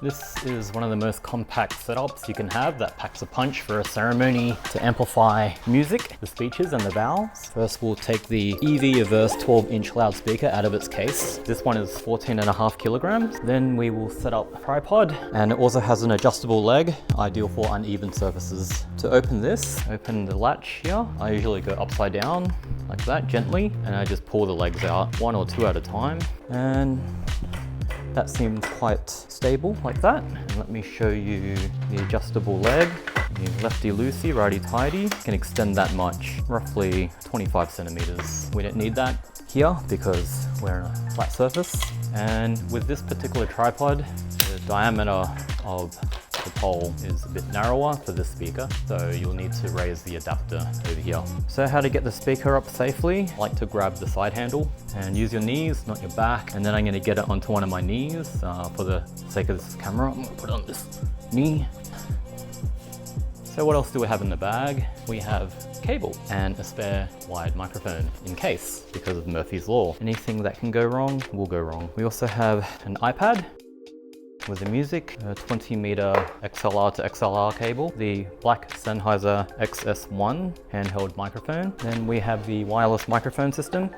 This is one of the most compact setups you can have that packs a punch for a ceremony to amplify music, the speeches and the vowels. First we'll take the Everse 12-inch loudspeaker out of its case. This one is 14.5 kilograms. Then we will set up a tripod, and it also has an adjustable leg, ideal for uneven surfaces. To open this, open the latch here. I usually go upside down like that, gently, and I just pull the legs out, 1 or 2 at a time. And that seems quite stable like that. And let me show you the adjustable leg. Lefty loosey, righty tighty. You can extend that much, roughly 25 centimeters. We don't need that here because we're on a flat surface. And with this particular tripod, the diameter of the pole is a bit narrower for this speaker, so you'll need to raise the adapter over here. So how to get the speaker up safely? I like to grab the side handle and use your knees, not your back, and then I'm going to get it onto one of my knees. For the sake of this camera, I'm going to put it on this knee. So what else do we have in the bag? We have cable and a spare wired microphone in case, because of Murphy's Law. Anything that can go wrong will go wrong. We also have an iPad with the music, a 20-meter XLR to XLR cable, the black Sennheiser XS1 handheld microphone. Then we have the wireless microphone system.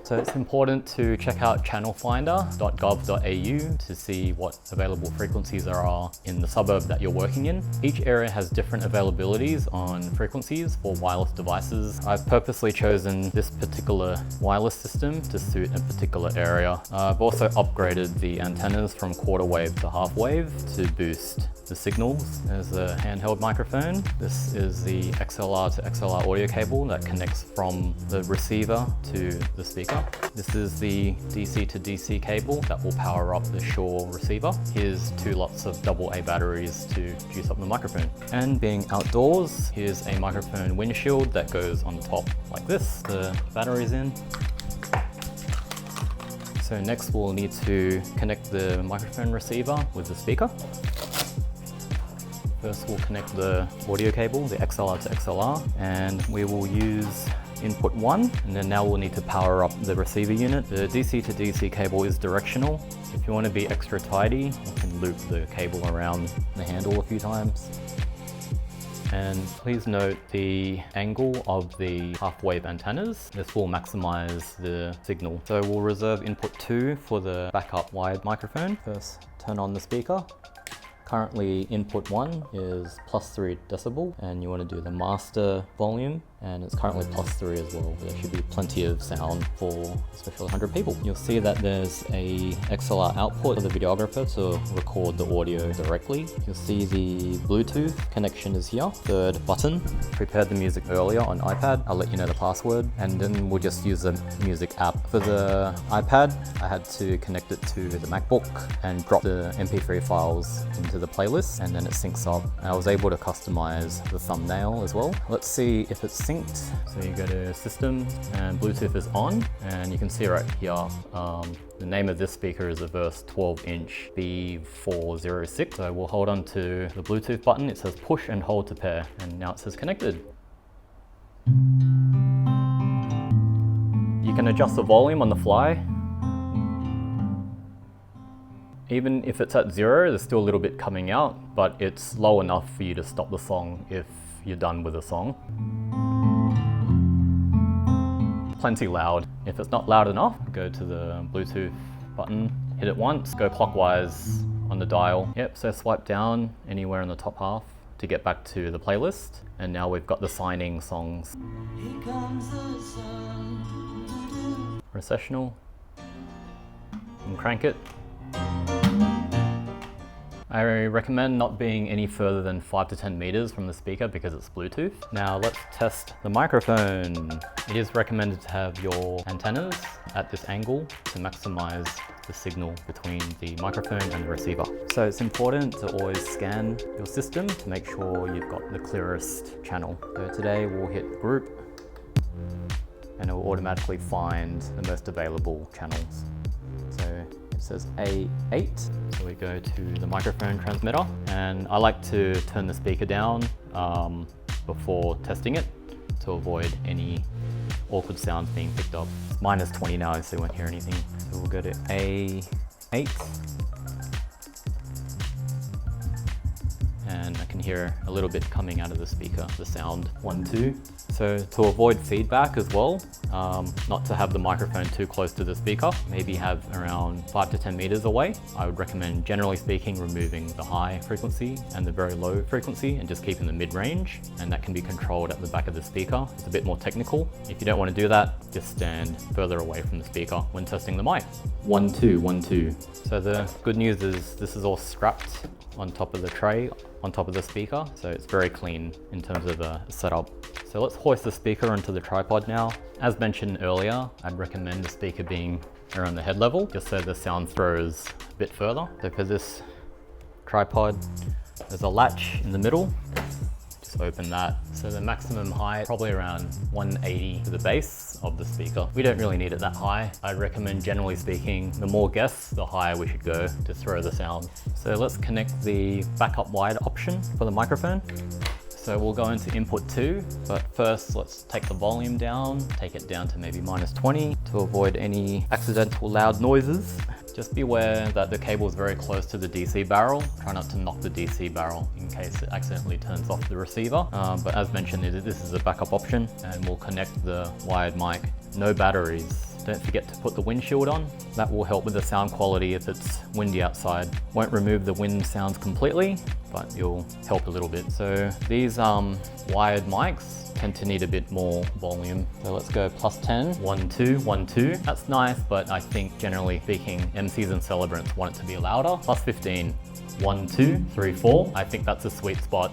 So it's important to check out channelfinder.gov.au to see what available frequencies there are in the suburb that you're working in. Each area has different availabilities on frequencies for wireless devices. I've purposely chosen this particular wireless system to suit a particular area. I've also upgraded the antennas from quarter wave to half wave to boost the signals. There's a handheld microphone. This is the XLR to XLR audio cable that connects from the receiver to the speaker. This is the DC to DC cable that will power up the Shure receiver. Here's 2 lots of AA batteries to juice up the microphone. And being outdoors, here's a microphone windshield that goes on the top like this. The battery's in. So next we'll need to connect the microphone receiver with the speaker. First we'll connect the audio cable, the XLR to XLR, and we will use input 1, and then now we'll need to power up the receiver unit. The DC to DC cable is directional. If you want to be extra tidy, you can loop the cable around the handle a few times. And please note the angle of the half-wave antennas. This will maximize the signal. So we'll reserve input 2 for the backup wired microphone. First, turn on the speaker. Currently input 1 is +3 decibel, and you want to do the master volume, and it's currently +3 as well. There should be plenty of sound for especially 100 people. You'll see that there's a XLR output for the videographer to record the audio directly. You'll see the Bluetooth connection is here. Third button. Prepared the music earlier on iPad. I'll let you know the password, and then we'll just use the music app. For the iPad, I had to connect it to the MacBook and drop the MP3 files into the playlist, and then it syncs up. I was able to customize the thumbnail as well. Let's see if it's synced. So you go to System, and Bluetooth is on, and you can see right here, the name of this speaker is Everse 12-inch B406. So we'll hold on to the Bluetooth button. It says push and hold to pair, and now it says connected. You can adjust the volume on the fly. Even if it's at 0, there's still a little bit coming out, but it's low enough for you to stop the song if you're done with the song. Plenty loud. If it's not loud enough, go to the Bluetooth button, hit it once, go clockwise on the dial. Yep, so swipe down anywhere in the top half to get back to the playlist. And now we've got the signing songs. Here comes the sun. Recessional. And crank it. I recommend not being any further than 5 to 10 meters from the speaker because it's Bluetooth. Now let's test the microphone. It is recommended to have your antennas at this angle to maximize the signal between the microphone and the receiver. So it's important to always scan your system to make sure you've got the clearest channel. So today we'll hit group, and it will automatically find the most available channels. So it says A8. So we go to the microphone transmitter, and I like to turn the speaker down before testing it to avoid any awkward sounds being picked up. It's -20 now, so you won't hear anything. So we'll go to A8. hear a little bit coming out of the speaker, the sound. 1, 2. So to avoid feedback as well, not to have the microphone too close to the speaker, maybe have around 5 to 10 meters away. I would recommend, generally speaking, removing the high frequency and the very low frequency and just keeping the mid-range, and that can be controlled at the back of the speaker. It's a bit more technical. If you don't want to do that, just stand further away from the speaker when testing the mic. 1, 2, 1, 2. So the good news is this is all strapped on top of the tray, on top of the speaker, so it's very clean in terms of a setup. So let's hoist the speaker onto the tripod now. As mentioned earlier, I'd recommend the speaker being around the head level, just so the sound throws a bit further. So for this tripod, there's a latch in the middle. Just open that. So the maximum height, probably around 180 to the base of the speaker. We don't really need it that high. I'd recommend, generally speaking, the more guests, the higher we should go to throw the sound. So let's connect the backup wide option for the microphone. So we'll go into input 2, but first let's take the volume down, take it down to maybe -20 to avoid any accidental loud noises. Just beware that the cable is very close to the DC barrel. Try not to knock the DC barrel in case it accidentally turns off the receiver. But as mentioned, this is a backup option, and we'll connect the wired mic. No batteries. Don't forget to put the windshield on. That will help with the sound quality if it's windy outside. Won't remove the wind sounds completely, but you'll help a little bit. So these wired mics tend to need a bit more volume. So let's go +10, 1, 2, 1, 2. That's nice, but I think generally speaking, MCs and celebrants want it to be louder. +15, 1, 2, 3, 4. I think that's a sweet spot.